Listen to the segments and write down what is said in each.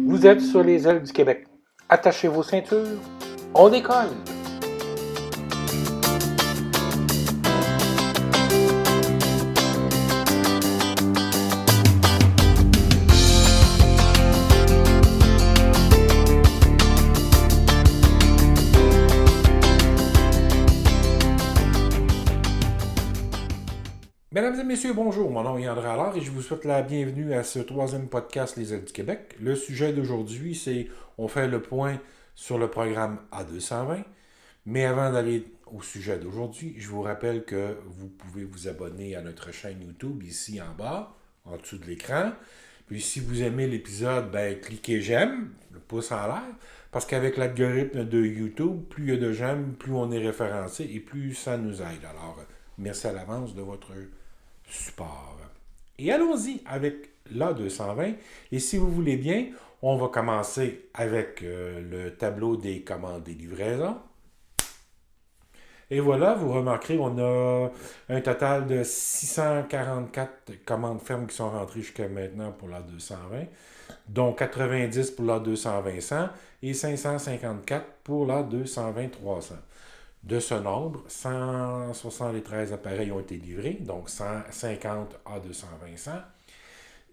Vous êtes sur les ailes du Québec. Attachez vos ceintures. On décolle! Mesdames et messieurs, bonjour. Mon nom est André Allard et je vous souhaite la bienvenue à ce troisième podcast Les Ailes du Québec. Le sujet d'aujourd'hui, c'est on fait le point sur le programme A220. Mais avant d'aller au sujet d'aujourd'hui, je vous rappelle que vous pouvez vous abonner à notre chaîne YouTube ici en bas, en dessous de l'écran. Puis si vous aimez l'épisode, cliquez j'aime, le pouce en l'air, parce qu'avec l'algorithme de YouTube, plus il y a de j'aime, plus on est référencé et plus ça nous aide. Alors, merci à l'avance de votre support. Et allons-y avec l'A220. Et si vous voulez bien, on va commencer avec le tableau des commandes et livraisons. Et voilà, vous remarquerez, on a un total de 644 commandes fermes qui sont rentrées jusqu'à maintenant pour l'A220, dont 90 pour l'A220-100 et 554 pour l'A220-300. De ce nombre, 173 appareils ont été livrés, donc 150 A220-100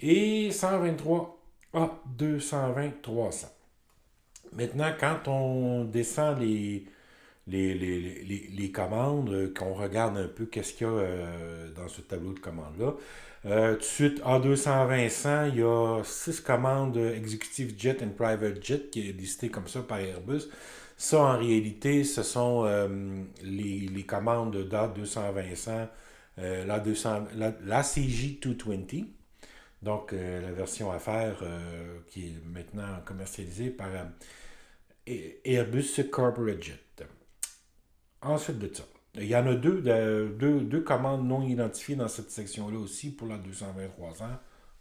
et 123 A220-300. Maintenant, quand on descend les commandes, qu'on regarde un peu qu'est-ce qu'il y a dans ce tableau de commandes-là. Tout de suite, A220-100, il y a 6 commandes Executive Jet and Private Jet qui est listé comme ça par Airbus. Ça, en réalité, ce sont les commandes d'A220-100, l'ACJ220, donc la version affaires qui est maintenant commercialisée par Airbus Corporate Jet. Ensuite de ça, il y en a deux commandes non identifiées dans cette section-là aussi pour la 220-300.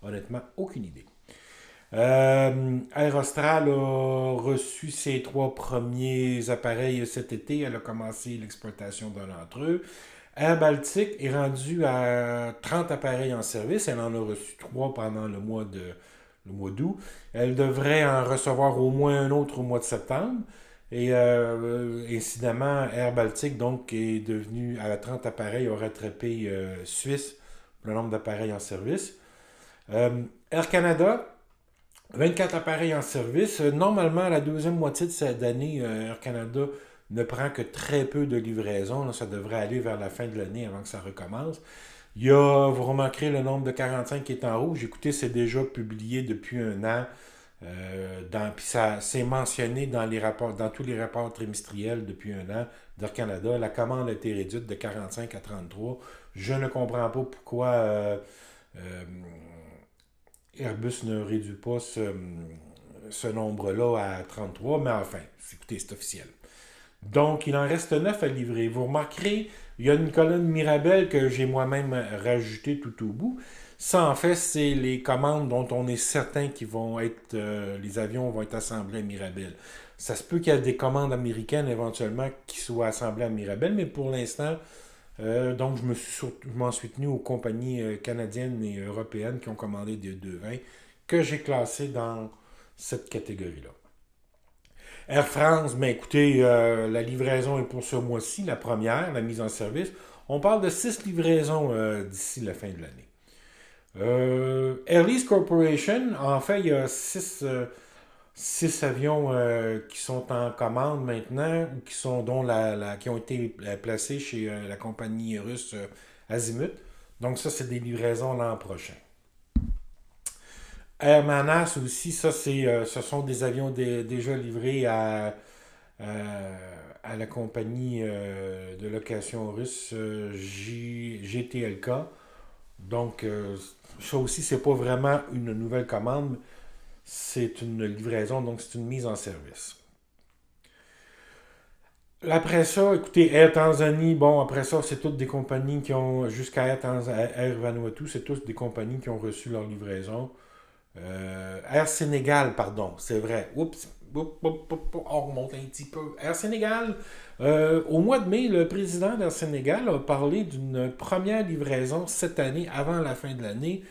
Honnêtement, aucune idée. Aerostral a reçu ses 3 premiers appareils cet été. Elle a commencé l'exploitation d'un d'entre eux. Air Baltic est rendu à 30 appareils en service. Elle en a reçu 3 pendant le mois d'août. Elle devrait en recevoir au moins un autre au mois de septembre. Et incidemment, Air Baltic donc, est devenu à 30 appareils, a rattrapé Suisse le nombre d'appareils en service. Air Canada, 24 appareils en service. Normalement, la deuxième moitié de cette année, Air Canada ne prend que très peu de livraisons. Là, ça devrait aller vers la fin de l'année avant que ça recommence. Vous remarquerez le nombre de 45 qui est en rouge. Écoutez, c'est déjà publié depuis un an. Puis ça c'est mentionné dans tous les rapports trimestriels depuis un an d'Air Canada. La commande a été réduite de 45 à 33. Je ne comprends pas pourquoi Airbus ne réduit pas ce nombre-là à 33, mais enfin, écoutez, c'est officiel. Donc, il en reste 9 à livrer. Vous remarquerez, il y a une colonne Mirabel que j'ai moi-même rajoutée tout au bout. Ça, en fait, c'est les commandes dont on est certain qu'ils vont être... les avions vont être assemblés à Mirabel. Ça se peut qu'il y ait des commandes américaines éventuellement qui soient assemblées à Mirabel, mais pour l'instant, donc je m'en suis tenu aux compagnies canadiennes et européennes qui ont commandé des 220 que j'ai classées dans cette catégorie-là. Air France, écoutez, la livraison est pour ce mois-ci, la première, la mise en service. On parle de 6 livraisons d'ici la fin de l'année. Airlease Corporation, en fait, il y a 6 avions qui sont en commande maintenant, ou qui ont été placés chez la compagnie russe Azimut. Donc ça, c'est des livraisons l'an prochain. Air Manas aussi, ça ce sont des avions déjà livrés à la compagnie de location russe GTLK. Donc ça aussi, c'est pas vraiment une nouvelle commande, c'est une livraison, donc c'est une mise en service. Après ça, écoutez, Air Tanzanie, après ça, c'est toutes des compagnies qui ont, jusqu'à Air Vanuatu, c'est toutes des compagnies qui ont reçu leur livraison. Air Sénégal, pardon, c'est vrai. Oups, on remonte un petit peu. Air Sénégal, au mois de mai, le président d'Air Sénégal a parlé d'une première livraison cette année, avant la fin de l'année.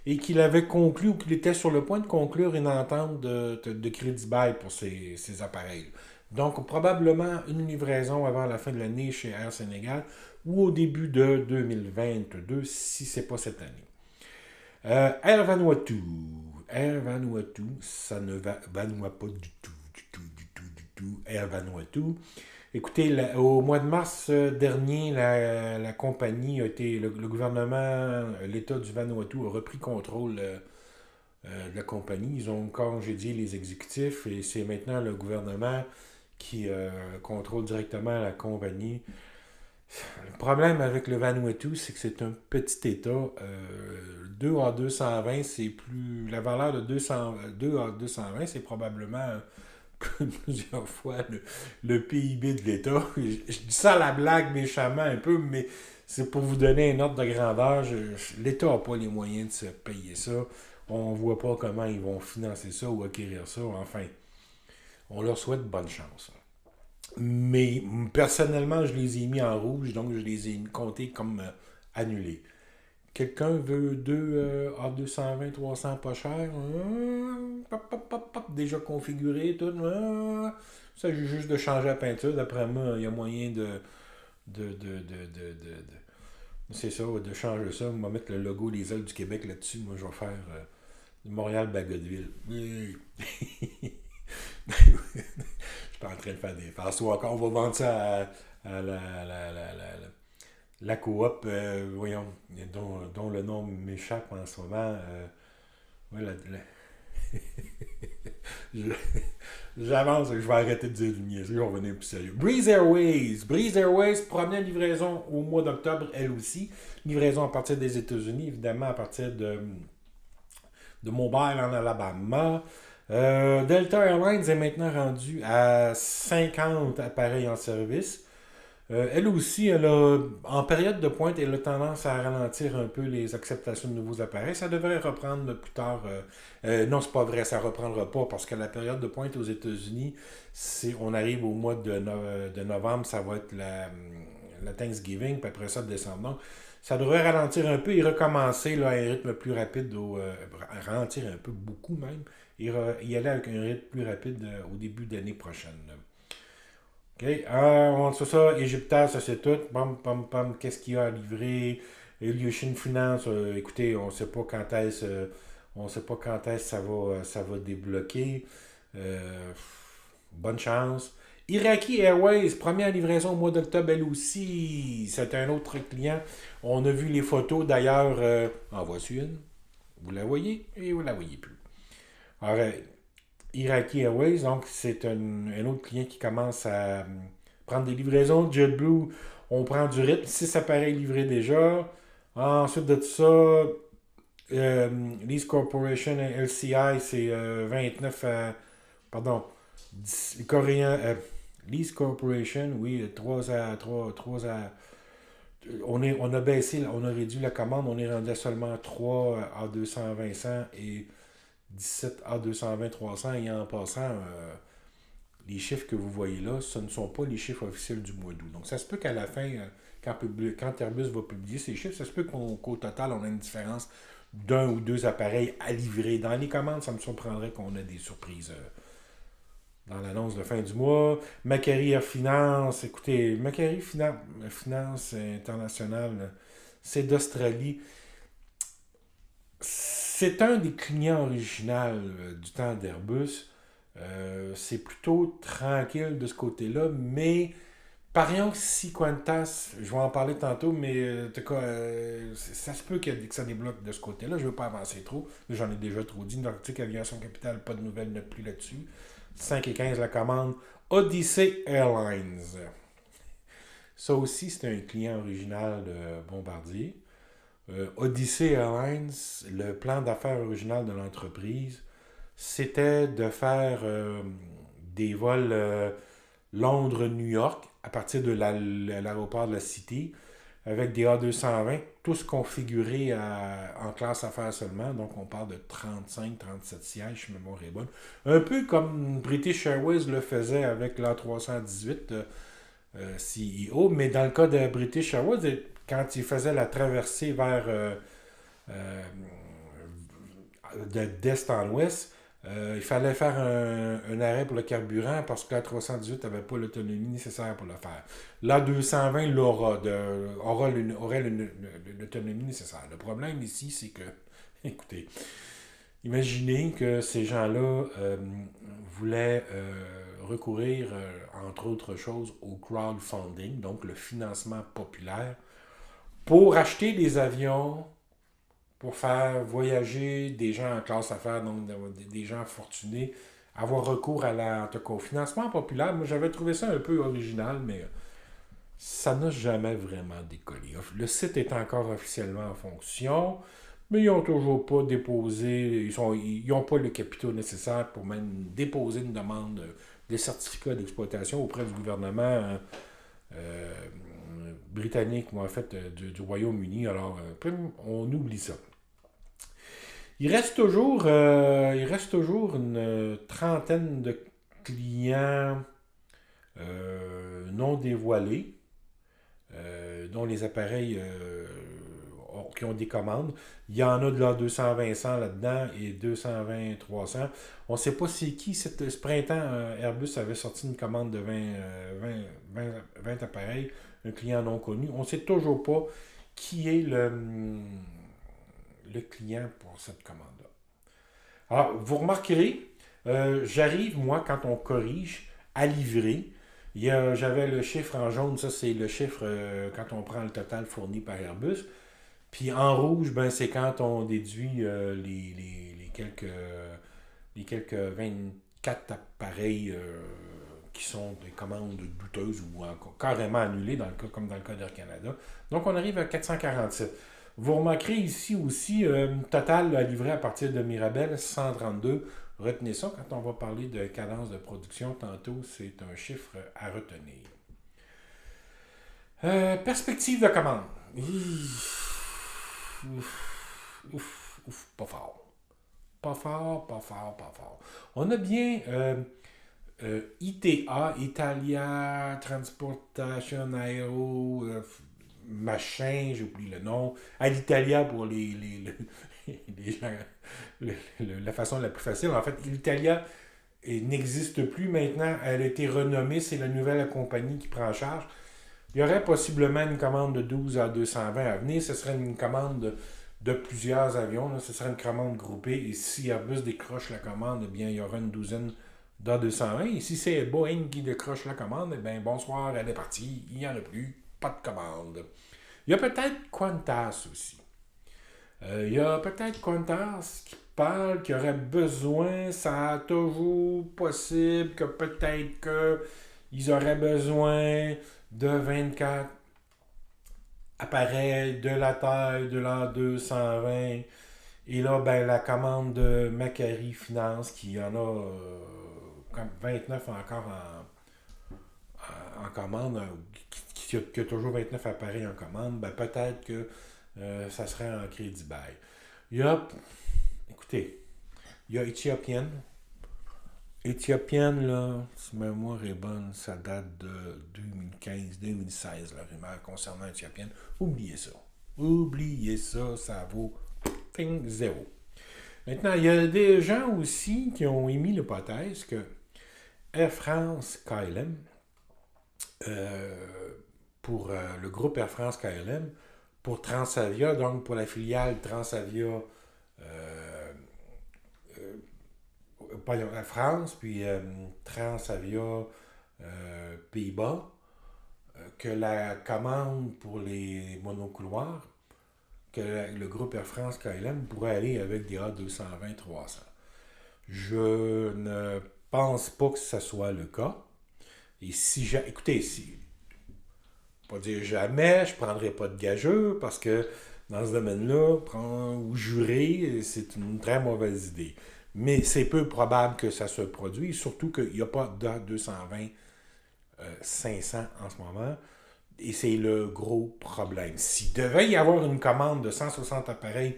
et qu'il avait conclu ou qu'il était sur le point de conclure une entente de crédit bail pour ces appareils. Donc, probablement une livraison avant la fin de l'année chez Air Sénégal ou au début de 2022, si ce n'est pas cette année. Air Vanuatu. Air Vanuatu, ça ne va pas du tout. Air Vanuatu. Écoutez, au mois de mars dernier, la compagnie a été, le gouvernement, l'État du Vanuatu a repris contrôle de la compagnie. Ils ont congédié les exécutifs et c'est maintenant le gouvernement qui contrôle directement la compagnie. Le problème avec le Vanuatu, c'est que c'est un petit État. 2 à 220, c'est plus. La valeur de 2 à 220, c'est probablement plusieurs fois le PIB de l'État. Je dis ça à la blague méchamment un peu, mais c'est pour vous donner un ordre de grandeur. L'État n'a pas les moyens de se payer ça. On ne voit pas comment ils vont financer ça ou acquérir ça. Enfin, on leur souhaite bonne chance. Mais personnellement, je les ai mis en rouge, donc je les ai comptés comme annulés. Quelqu'un veut 2 à 220, 300 pas cher? Déjà configuré, tout. Ça, j'ai juste de changer la peinture. D'après moi, il y a moyen c'est ça, de changer ça. On va mettre le logo des ailes du Québec là-dessus. Moi, je vais faire Montréal-Bagotville. Je suis en train de faire des farces. Ou encore, on va vendre ça à la coop, voyons, dont le nom m'échappe en ce moment. Ouais, j'avance, je vais arrêter de dire du niaiserie, on va revenir plus sérieux. Breeze Airways. Breeze Airways, première livraison au mois d'octobre, elle aussi. Livraison à partir des États-Unis, évidemment à partir de Mobile en Alabama. Delta Airlines est maintenant rendue à 50 appareils en service. Elle aussi, en période de pointe, elle a tendance à ralentir un peu les acceptations de nouveaux appareils. Ça devrait reprendre plus tard. Non, c'est pas vrai, ça ne reprendra pas parce que la période de pointe aux États-Unis, on arrive au mois de novembre, ça va être la Thanksgiving, puis après ça, de décembre. Donc, ça devrait ralentir un peu et recommencer là, à un rythme plus rapide, ralentir un peu, beaucoup même, et y aller avec un rythme plus rapide au début de l'année prochaine. OK. On sait ça, Egyptair, ça c'est tout. Pam, pam, pam, qu'est-ce qu'il y a à livrer? Illusion Finance, écoutez, on sait pas quand est-ce ça va débloquer. Bonne chance. Iraqi Airways, première livraison au mois d'octobre, elle aussi. C'est un autre client. On a vu les photos d'ailleurs. En voici une. Vous la voyez et vous la voyez plus. Alors, Iraqi Airways, donc c'est un autre client qui commence à prendre des livraisons. JetBlue, on prend du rythme. 6 appareils livrés déjà. Ensuite de tout ça, Lease Corporation LCI, c'est 29 à. Pardon. Coréen. Lease Corporation, oui, 3 à. On a baissé, on a réduit la commande, on est rendu à seulement 3 à 220 cents et 17 à 220 300 et en passant, les chiffres que vous voyez là, ce ne sont pas les chiffres officiels du mois d'août. Donc ça se peut qu'à la fin, quand Airbus va publier ces chiffres, ça se peut qu'au total, on ait une différence d'un ou deux appareils à livrer. Dans les commandes, ça me surprendrait qu'on ait des surprises dans l'annonce de fin du mois. Macquarie Air Finance, écoutez, Macquarie Finance Internationale, c'est d'Australie. C'est un des clients originaux du temps d'Airbus. C'est plutôt tranquille de ce côté-là, mais parions que si Qantas, je vais en parler tantôt, mais en tout cas, ça se peut que ça débloque de ce côté-là. Je ne veux pas avancer trop. J'en ai déjà trop dit. Nordic Aviation Capital, pas de nouvelles, non plus là-dessus. 5 et 15 la commande. Odyssey Airlines. Ça aussi, c'est un client original de Bombardier. Odyssey Airlines, le plan d'affaires original de l'entreprise, c'était de faire des vols Londres-New York à partir de l'aéroport de la City avec des A220, tous configurés en classe affaires seulement. Donc, on parle de 35-37 sièges, si ma mémoire est bonne. Un peu comme British Airways le faisait avec l'A318 CEO, mais dans le cas de British Airways, quand il faisait la traversée d'est en ouest. Il fallait faire un arrêt pour le carburant parce que l'A318 n'avait pas l'autonomie nécessaire pour le faire. L'A220 aurait l'autonomie nécessaire. Le problème ici, c'est que, écoutez, imaginez que ces gens-là voulaient recourir, entre autres choses, au crowdfunding, donc le financement populaire, pour acheter des avions, pour faire voyager des gens en classe affaires, donc des gens fortunés, avoir recours en tout cas, au financement populaire. Moi, j'avais trouvé ça un peu original, mais ça n'a jamais vraiment décollé. Le site est encore officiellement en fonction, mais ils n'ont toujours pas déposé, ils n'ont pas le capital nécessaire pour même déposer une demande de certificat d'exploitation auprès du gouvernement euh, britannique, ou en fait du Royaume-Uni. Alors, on oublie ça. Il reste toujours une trentaine de clients non dévoilés, dont les appareils qui ont des commandes. Il y en a de la 220-100 là-dedans et 220-300. On ne sait pas c'est qui. Ce printemps, Airbus avait sorti une commande de 20 appareils, un client non connu. On ne sait toujours pas qui est le client pour cette commande-là. Alors, vous remarquerez, j'arrive, moi, quand on corrige, à livrer. J'avais le chiffre en jaune, ça c'est le chiffre quand on prend le total fourni par Airbus. Puis en rouge, ben, c'est quand on déduit les quelques 24 appareils qui sont des commandes douteuses ou carrément annulées, comme dans le cas d'Air Canada. Donc on arrive à 447. Vous remarquerez ici aussi, total à livrer à partir de Mirabel, 132. Retenez ça quand on va parler de cadence de production tantôt, c'est un chiffre à retenir. Perspective de commande. Pas fort. Pas fort, pas fort, pas fort. On a bien ITA, Italia Transportation Aero, machin, j'oublie le nom. À l'Italia pour les gens, la façon la plus facile. En fait, l'Italia n'existe plus maintenant. Elle a été renommée. C'est la nouvelle compagnie qui prend en charge. Il y aurait possiblement une commande de 12 à 220 à venir. Ce serait une commande de plusieurs avions. Là. Ce serait une commande groupée. Et si Airbus décroche la commande, eh bien, il y aura une douzaine d'A220. Et si c'est Boeing qui décroche la commande, eh bien, bonsoir, elle est partie. Il n'y en a plus. Pas de commande. Il y a peut-être Qantas aussi. Il y a peut-être Qantas qui parle qu'il y aurait besoin, ça a toujours possible que peut-être qu'ils auraient besoin de 24 appareils de la taille de l'an 220. Et là, ben, la commande de Macquarie Finance, qui en a comme 29 encore en commande, qui a toujours 29 appareils en commande, ben, peut-être que ça serait en crédit bail. Écoutez, il y a Ethiopian. Ethiopian, là, si ma mémoire est bonne, ça date de 2015-2016, la rumeur concernant Ethiopian. Oubliez ça. Oubliez ça, ça vaut ping, zéro. Maintenant, il y a des gens aussi qui ont émis l'hypothèse que Air France KLM, pour le groupe Air France KLM, pour Transavia, donc pour la filiale Transavia la France, puis Transavia Pays-Bas, que la commande pour les monocouloirs, que le groupe Air France KLM pourrait aller avec des A220-300. Je ne pense pas que ce soit le cas. Et écoutez, pas dire jamais, je ne prendrai pas de gageux parce que dans ce domaine-là, ou jurer, c'est une très mauvaise idée. Mais c'est peu probable que ça se produise, surtout qu'il n'y a pas d'A220 500 en ce moment. Et c'est le gros problème. S'il devait y avoir une commande de 160 appareils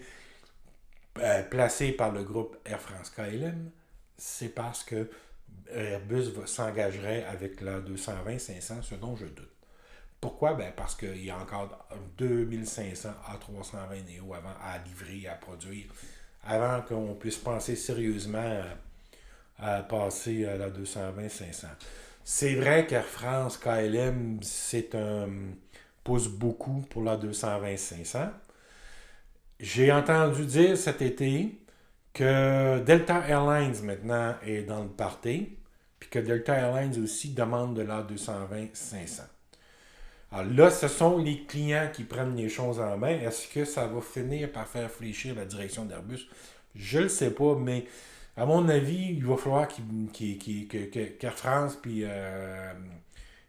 placés par le groupe Air France KLM, c'est parce que Airbus s'engagerait avec la 220-500, ce dont je doute. Pourquoi? Ben parce qu'il y a encore 2500 A320 Neo à livrer, à produire, avant qu'on puisse penser sérieusement à passer à la 220-500. C'est vrai qu'Air France, KLM, pousse beaucoup pour la 220-500. J'ai entendu dire cet été que Delta Airlines maintenant est dans le party, puis que Delta Airlines aussi demande de la 220-500. Alors là, ce sont les clients qui prennent les choses en main. Est-ce que ça va finir par faire fléchir la direction d'Airbus? Je ne le sais pas, mais à mon avis, il va falloir qu'Air France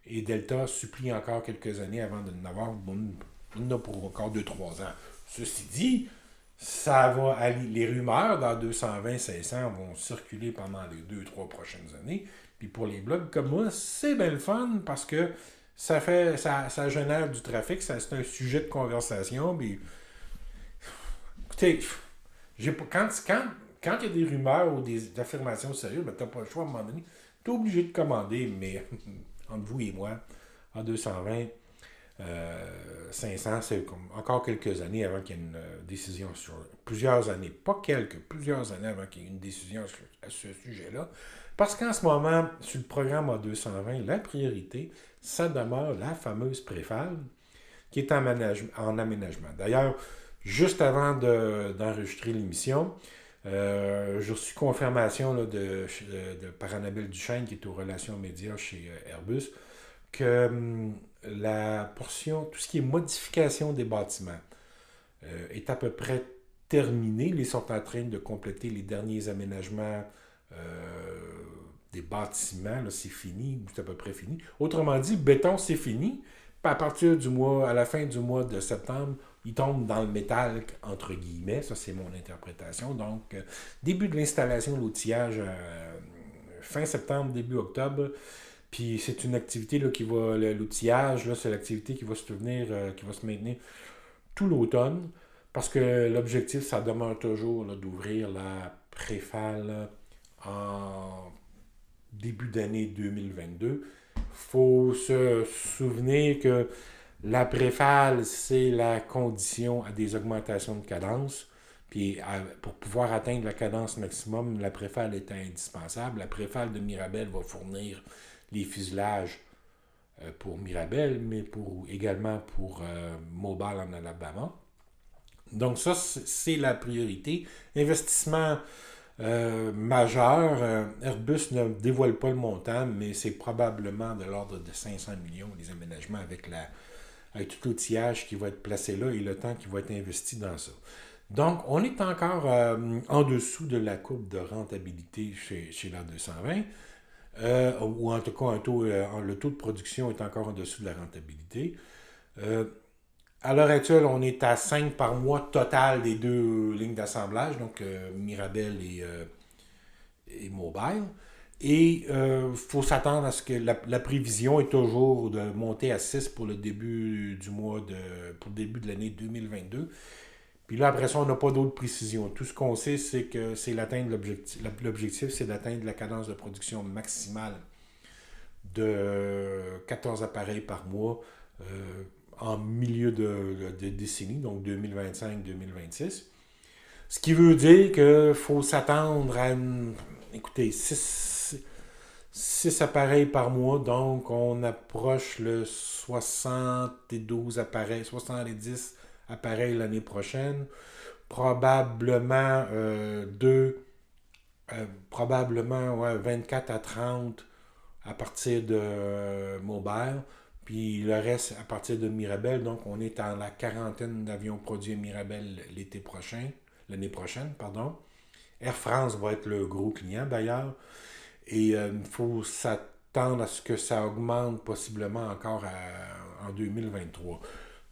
et Delta supplient encore quelques années avant de n'avoir pour encore 2-3 ans. Ceci dit, ça va aller, les rumeurs dans 220-500 vont circuler pendant les 2-3 prochaines années. Puis pour les blogs comme moi, c'est bien le fun parce que ça génère du trafic, c'est un sujet de conversation. Puis, écoutez, quand il y a des rumeurs ou des affirmations sérieuses, ben, tu n'as pas le choix à un moment donné. Tu es obligé de commander, mais entre vous et moi, en 220, 500, c'est comme encore quelques années avant qu'il y ait une décision sur... Plusieurs années, pas quelques, plusieurs années avant qu'il y ait une décision à ce sujet-là. Parce qu'en ce moment, sur le programme A220, la priorité, ça demeure la fameuse préfale qui est en aménagement. D'ailleurs, juste avant d'enregistrer l'émission, j'ai reçu confirmation là, par Annabelle Duchesne, qui est aux relations médias chez Airbus, que la portion, tout ce qui est modification des bâtiments, est à peu près terminée. Ils sont en train de compléter les derniers aménagements des bâtiments. Là, c'est fini, c'est à peu près fini. Autrement dit, le béton, c'est fini. Puis à la fin du mois de septembre, il tombe dans le métal, entre guillemets. Ça, c'est mon interprétation. Donc, début de l'installation de l'outillage, fin septembre, début octobre. Puis c'est une activité là, l'outillage, là, c'est l'activité qui va se maintenir tout l'automne. Parce que l'objectif, ça demeure toujours là, d'ouvrir la préfale en début d'année 2022. Il faut se souvenir que la préfale, c'est la condition à des augmentations de cadence. Puis pour pouvoir atteindre la cadence maximum, la préfale est indispensable. La préfale de Mirabel va fournir les fuselages pour Mirabel, mais également pour Mobile en Alabama. Donc ça, c'est la priorité. Investissement majeur. Airbus ne dévoile pas le montant, mais c'est probablement de l'ordre de 500 millions, les aménagements avec tout l'outillage qui va être placé là et le temps qui va être investi dans ça. Donc, on est encore en dessous de la courbe de rentabilité chez l'A220. Ou en tout cas, le taux de production est encore en dessous de la rentabilité. À l'heure actuelle, on est à 5 par mois total des deux lignes d'assemblage, donc Mirabel et Mobile. Et il faut s'attendre à ce que la prévision est toujours de monter à 6 pour le début pour le début de l'année 2022. Puis là, après ça, on n'a pas d'autres précisions. Tout ce qu'on sait, c'est que c'est l'atteindre l'objectif, c'est d'atteindre la cadence de production maximale de 14 appareils par mois en milieu de décennie, donc 2025-2026. Ce qui veut dire qu'il faut s'attendre à, écoutez, 6 appareils par mois, donc on approche le 72 appareils, 70 appareils l'année prochaine. Probablement 24 à 30 à partir de Mobile, puis le reste à partir de Mirabel. Donc on est en la quarantaine d'avions produits à Mirabel l'année prochaine. Air France va être le gros client d'ailleurs. Et il faut s'attendre à ce que ça augmente possiblement encore en 2023.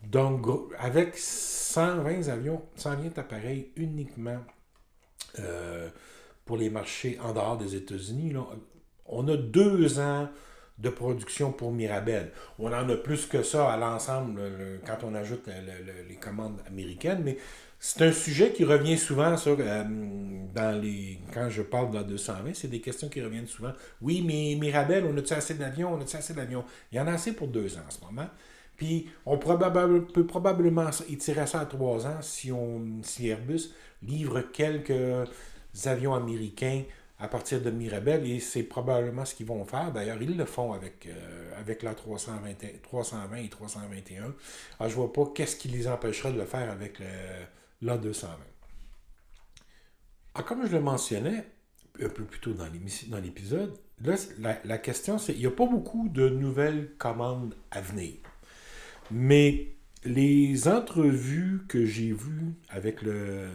Donc, avec 120 avions, 120 appareils uniquement pour les marchés en dehors des États-Unis, là, on a 2 ans de production pour Mirabel. On en a plus que ça à l'ensemble quand on ajoute les commandes américaines, mais c'est un sujet qui revient souvent, ça, quand je parle de la 220, c'est des questions qui reviennent souvent. Oui, mais Mirabel, on a-tu assez d'avions? Il y en a assez pour 2 ans en ce moment. Puis on peut probablement étirer ça à 3 ans si Airbus livre quelques avions américains à partir de Mirabel, et c'est probablement ce qu'ils vont faire. D'ailleurs, ils le font avec la 320 et 321. Alors, je vois pas qu'est-ce qui les empêcherait de le faire avec l'A220. Alors, comme je le mentionnais un peu plus tôt dans l'épisode, là, la question, c'est il n'y a pas beaucoup de nouvelles commandes à venir. Mais les entrevues que j'ai vues avec le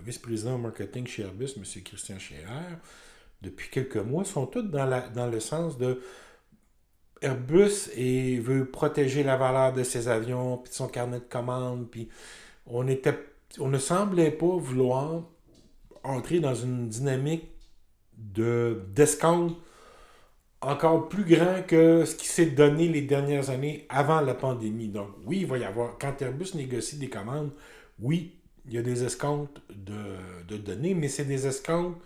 vice-président marketing chez Airbus, M. Christian Scherer, depuis quelques mois, sont toutes dans le sens de Airbus veut protéger la valeur de ses avions, puis de son carnet de commandes, puis on était, on ne semblait pas vouloir entrer dans une dynamique d'escompte encore plus grand que ce qui s'est donné les dernières années avant la pandémie. Donc, oui, il va y avoir, quand Airbus négocie des commandes, oui, il y a des escomptes de données, mais c'est des escomptes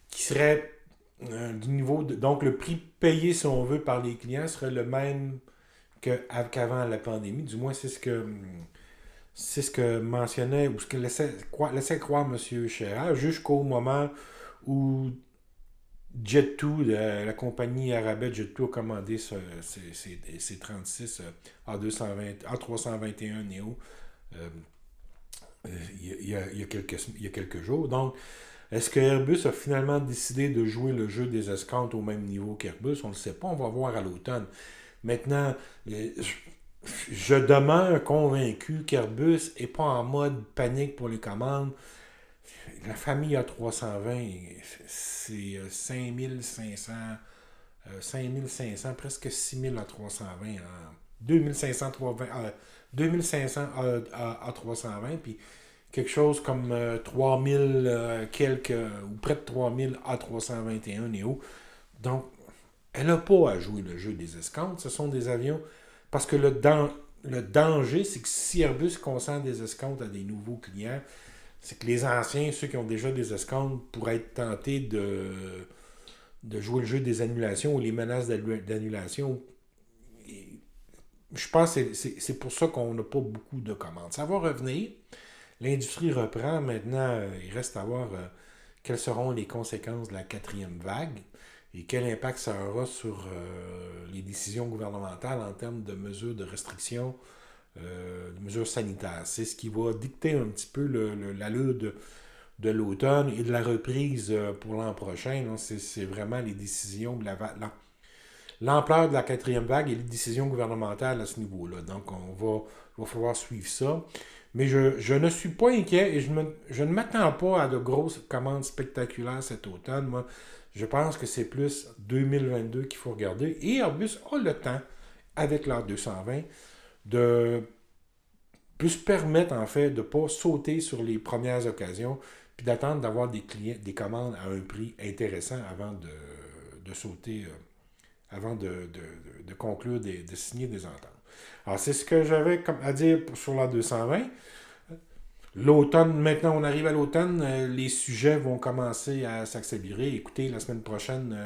qui seraient du niveau de, donc le prix payé, si on veut, par les clients serait le même qu'avant la pandémie. Du moins, c'est ce que mentionnait ou ce que laissait croire M. Scherer jusqu'au moment où Jet2, la compagnie Arabet Jet2 a commandé ses 36 A321 Neo il y a quelques jours. Donc, est-ce que Airbus a finalement décidé de jouer le jeu des escomptes au même niveau qu'Airbus? On ne le sait pas, on va voir à l'automne. Maintenant, je demeure convaincu qu'Airbus n'est pas en mode panique pour les commandes. La famille A320, c'est 5500, presque 6000 A320, 2500 A320, puis quelque chose comme 3000 quelques, ou près de 3000 A321 Neo. Donc, elle n'a pas à jouer le jeu des escomptes. Ce sont des avions, parce que le danger, c'est que si Airbus concentre des escomptes à des nouveaux clients, c'est que les anciens, ceux qui ont déjà des escomptes, pourraient être tentés de jouer le jeu des annulations ou les menaces d'annulation. Et je pense que c'est pour ça qu'on n'a pas beaucoup de commandes. Ça va revenir. L'industrie reprend. Maintenant, il reste à voir quelles seront les conséquences de la quatrième vague et quel impact ça aura sur les décisions gouvernementales en termes de mesures de restriction, de mesures sanitaires. C'est ce qui va dicter un petit peu l'allure de l'automne et de la reprise pour l'an prochain. C'est vraiment les décisions, l'ampleur de la quatrième vague et les décisions gouvernementales à ce niveau-là. Donc, il va falloir suivre ça. Mais je ne suis pas inquiet et je ne m'attends pas à de grosses commandes spectaculaires cet automne. Moi, je pense que c'est plus 2022 qu'il faut regarder. Et Airbus a le temps, avec leur 220, de plus permettre en fait de ne pas sauter sur les premières occasions puis d'attendre d'avoir des commandes à un prix intéressant avant de sauter, avant de conclure, de signer des ententes. Alors, c'est ce que j'avais à dire sur la 220. L'automne, maintenant on arrive à l'automne, les sujets vont commencer à s'accélérer. Écoutez, la semaine prochaine,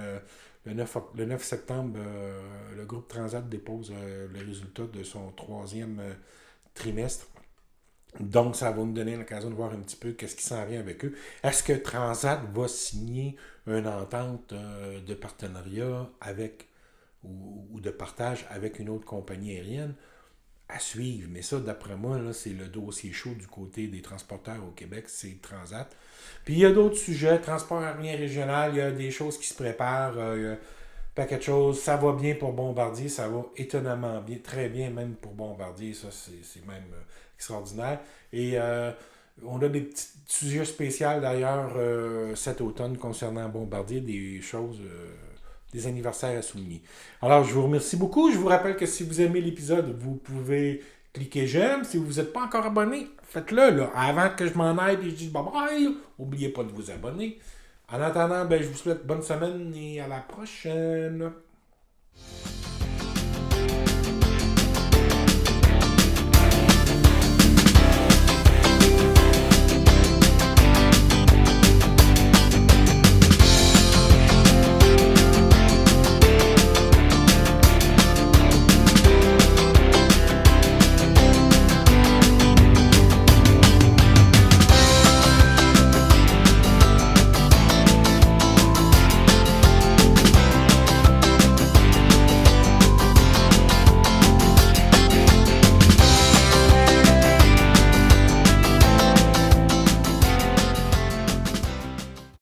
le 9 septembre, le groupe Transat dépose les résultats de son troisième trimestre. Donc, ça va nous donner l'occasion de voir un petit peu qu'est-ce qui s'en vient avec eux. Est-ce que Transat va signer une entente de partenariat avec ou de partage avec une autre compagnie aérienne? À suivre. Mais ça, d'après moi, là, c'est le dossier chaud du côté des transporteurs au Québec, c'est Transat. Puis il y a d'autres sujets, transport aérien régional, il y a des choses qui se préparent, il y a un paquet de choses. Ça va bien pour Bombardier, ça va étonnamment bien, très bien même pour Bombardier, ça c'est même extraordinaire. Et on a des petits sujets spéciaux d'ailleurs cet automne concernant Bombardier, des choses... des anniversaires à souligner. Alors, je vous remercie beaucoup. Je vous rappelle que si vous aimez l'épisode, vous pouvez cliquer j'aime. Si vous n'êtes pas encore abonné, faites-le là, avant que je m'en aille et je dise bye bye. N'oubliez pas de vous abonner. En attendant, je vous souhaite bonne semaine et à la prochaine.